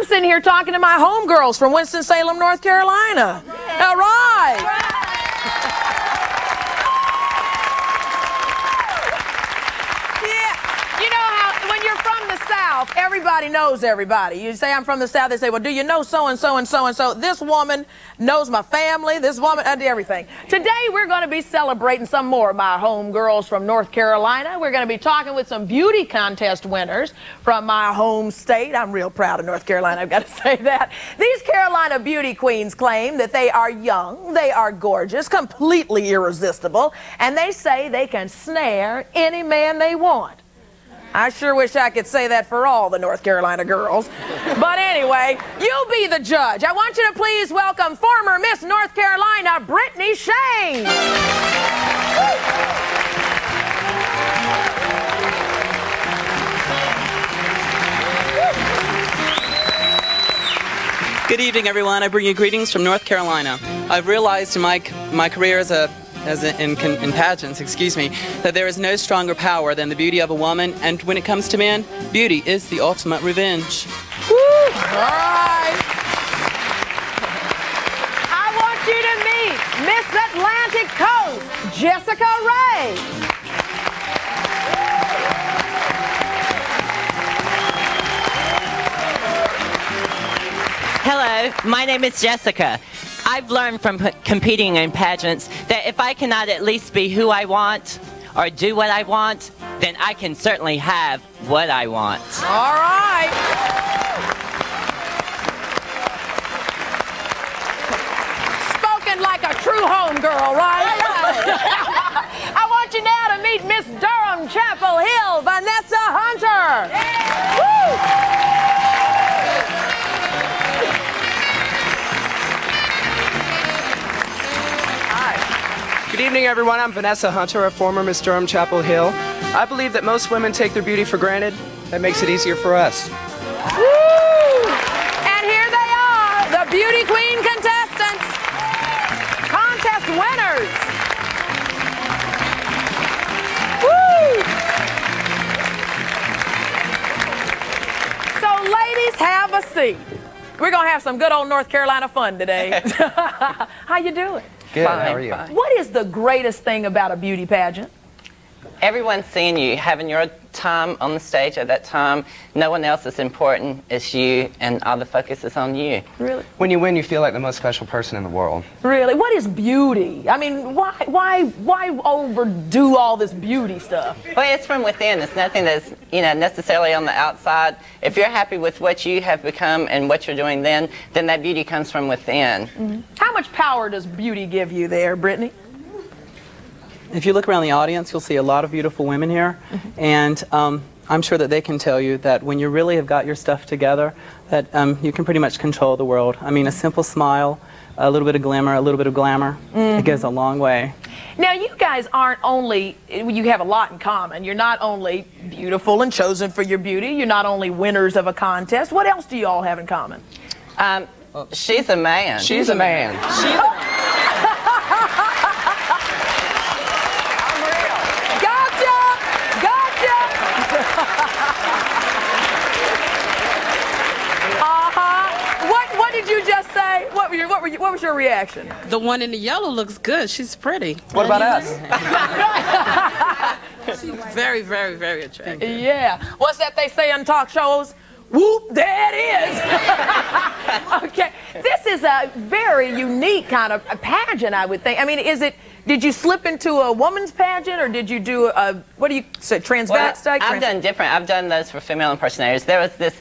sitting here talking to my homegirls from Winston-Salem, North Carolina. All right. When you're from the South, everybody knows everybody. You say, I'm from the South, they say, well, do you know so-and-so and so-and-so? This woman knows my family, this woman, everything. Today, we're going to be celebrating some more of my homegirls from North Carolina. We're going to be talking with some beauty contest winners from my home state. I'm real proud of North Carolina, I've got to say that. These Carolina beauty queens claim that they are young, they are gorgeous, completely irresistible, and they say they can snare any man they want. I sure wish I could say that for all the North Carolina girls. But anyway, you be the judge. I want you to please welcome former Miss North Carolina, Brittany Shane. Good evening, everyone. I bring you greetings from North Carolina. I've realized in my career in pageants, that there is no stronger power than the beauty of a woman, and when it comes to men, beauty is the ultimate revenge. Woo! All right. I want you to meet Miss Atlantic Coast, Jessica Ray. Hello, my name is Jessica. I've learned from competing in pageants that if I cannot at least be who I want or do what I want, then I can certainly have what I want. All right. Spoken like a true homegirl, right? I want you now to meet Miss Durham Chapel Hill, Vanessa Hunter. Woo! Good evening, everyone. I'm Vanessa Hunter, a former Miss Durham Chapel Hill. I believe that most women take their beauty for granted. That makes it easier for us. Woo! And here they are, the Beauty Queen contestants, contest winners. Woo! So, ladies, have a seat. We're gonna have some good old North Carolina fun today. How you doing? Good. Fine, How are you? fine. What is the greatest thing about a beauty pageant? Everyone's seeing you, having your time on the stage at that time. No one else is important. It's you, and all the focus is on you. Really? When you win, you feel like the most special person in the world. Really? What is beauty? I mean, why overdo all this beauty stuff? Well, it's from within. It's nothing that's, necessarily on the outside. If you're happy with what you have become and what you're doing then that beauty comes from within. Mm-hmm. How much power does beauty give you there, Brittany? If you look around the audience, you'll see a lot of beautiful women here, and I'm sure that they can tell you that when you really have got your stuff together, that you can pretty much control the world. I mean, a simple smile, a little bit of glimmer, a little bit of glamour, it goes a long way. Now, you guys aren't only, you have a lot in common. You're not only beautiful and chosen for your beauty, you're not only winners of a contest. What else do you all have in common? She's a man. She's a man. What did you just say? What was your reaction? The one in the yellow looks good. She's pretty. What about us? She's very, very, very attractive. Yeah. What's that they say on talk shows? Whoop, there it is. Okay. This is a very unique kind of a pageant, I would think. I mean, did you slip into a woman's pageant, or did you do a, what do you say, transvestite? I've done different. I've done those for female impersonators. There was this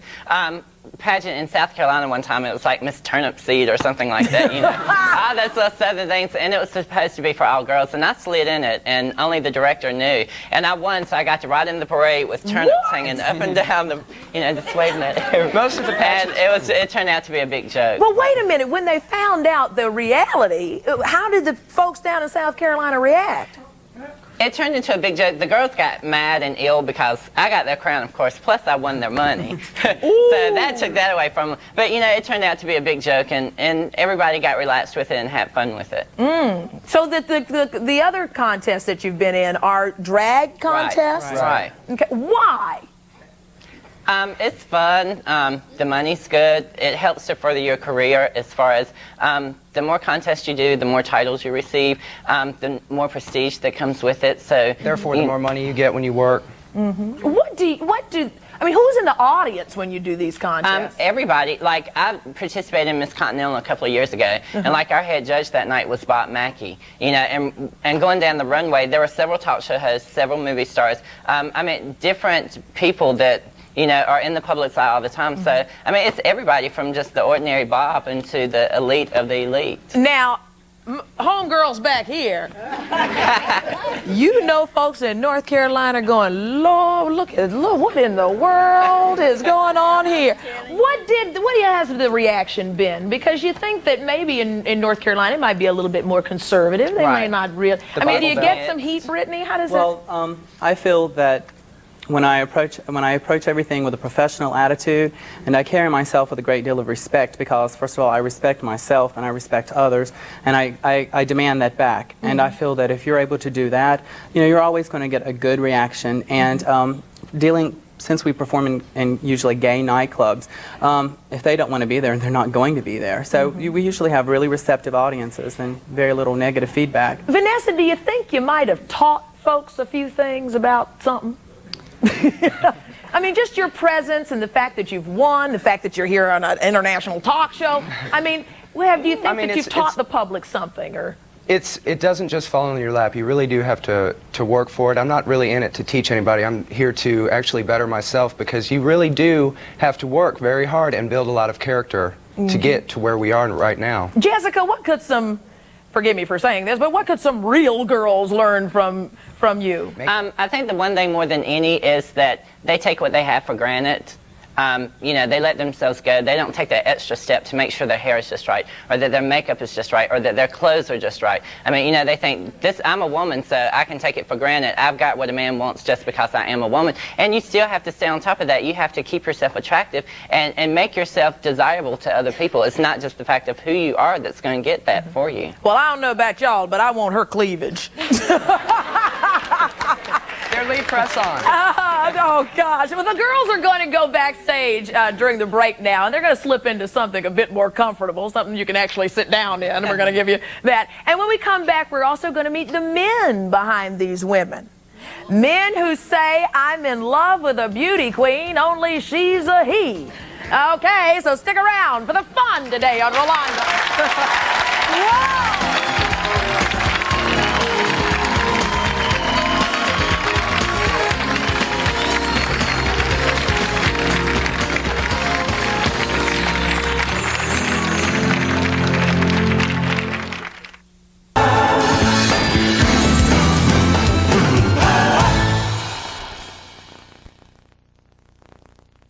pageant in South Carolina one time. It was like Miss Turnip Seed or something like that, all those little southern things, and it was supposed to be for all girls, and I slid in it, and only the director knew, and I won, so I got to ride in the parade with turnips hanging up and down the, just waving at Most of the pageants. And it turned out to be a big joke. Well, wait a minute. When they found out the reality, how did the folks down in South Carolina react? It turned into a big joke. The girls got mad and ill because I got their crown, of course, plus I won their money. So that took that away from them. But, it turned out to be a big joke, and everybody got relaxed with it and had fun with it. So the other contests that you've been in are drag contests? Right. Okay. Why? It's fun. The money's good. It helps to further your career as far as the more contests you do, the more titles you receive, the more prestige that comes with it. So Therefore, the more money you get when you work. I mean, who's in the audience when you do these contests? Everybody. Like, I participated in Miss Continental a couple of years ago, and like our head judge that night was Bob Mackey. You know, and going down the runway, there were several talk show hosts, several movie stars. I mean, different people that, you know, are in the public's eye all the time. So, I mean, it's everybody from just the ordinary Bob into the elite of the elite. Now, homegirls back here, you know folks in North Carolina going, Lord, look, what in the world is going on here? What has the reaction been? Because you think that maybe in North Carolina it might be a little bit more conservative. They may not really. I mean, do you get some heat, Brittany? How does that? Well, I feel that when I approach everything with a professional attitude, and I carry myself with a great deal of respect, because first of all I respect myself and I respect others, and I demand that back. And I feel that if you're able to do that, you know, you're always going to get a good reaction. And since we perform in usually gay nightclubs, if they don't want to be there, they're not going to be there. So we usually have really receptive audiences and very little negative feedback. Vanessa, do you think you might have taught folks a few things about something? I mean, just your presence and the fact that you've won, the fact that you're here on an international talk show. I mean, do you think that you've taught the public something, or? It doesn't just fall in your lap. You really do have to work for it. I'm not really in it to teach anybody. I'm here to actually better myself, because you really do have to work very hard and build a lot of character to get to where we are right now. Jessica, what could forgive me for saying this, but what could some real girls learn from you? I think the one thing more than any is that they take what they have for granted. You know, they let themselves go. They don't take that extra step to make sure their hair is just right, or that their makeup is just right, or that their clothes are just right. I mean, you know, they think, I'm a woman, so I can take it for granted. I've got what a man wants just because I am a woman. And you still have to stay on top of that. You have to keep yourself attractive and make yourself desirable to other people. It's not just the fact of who you are that's going to get that for you. Well, I don't know about y'all, but I want her cleavage. Lead press on. Oh, gosh. Well, the girls are going to go backstage during the break now, and they're going to slip into something a bit more comfortable, something you can actually sit down in, and we're going to give you that. And when we come back, we're also going to meet the men behind these women. Men who say, I'm in love with a beauty queen, only she's a he. Okay, so stick around for the fun today on Rolonda. Whoa!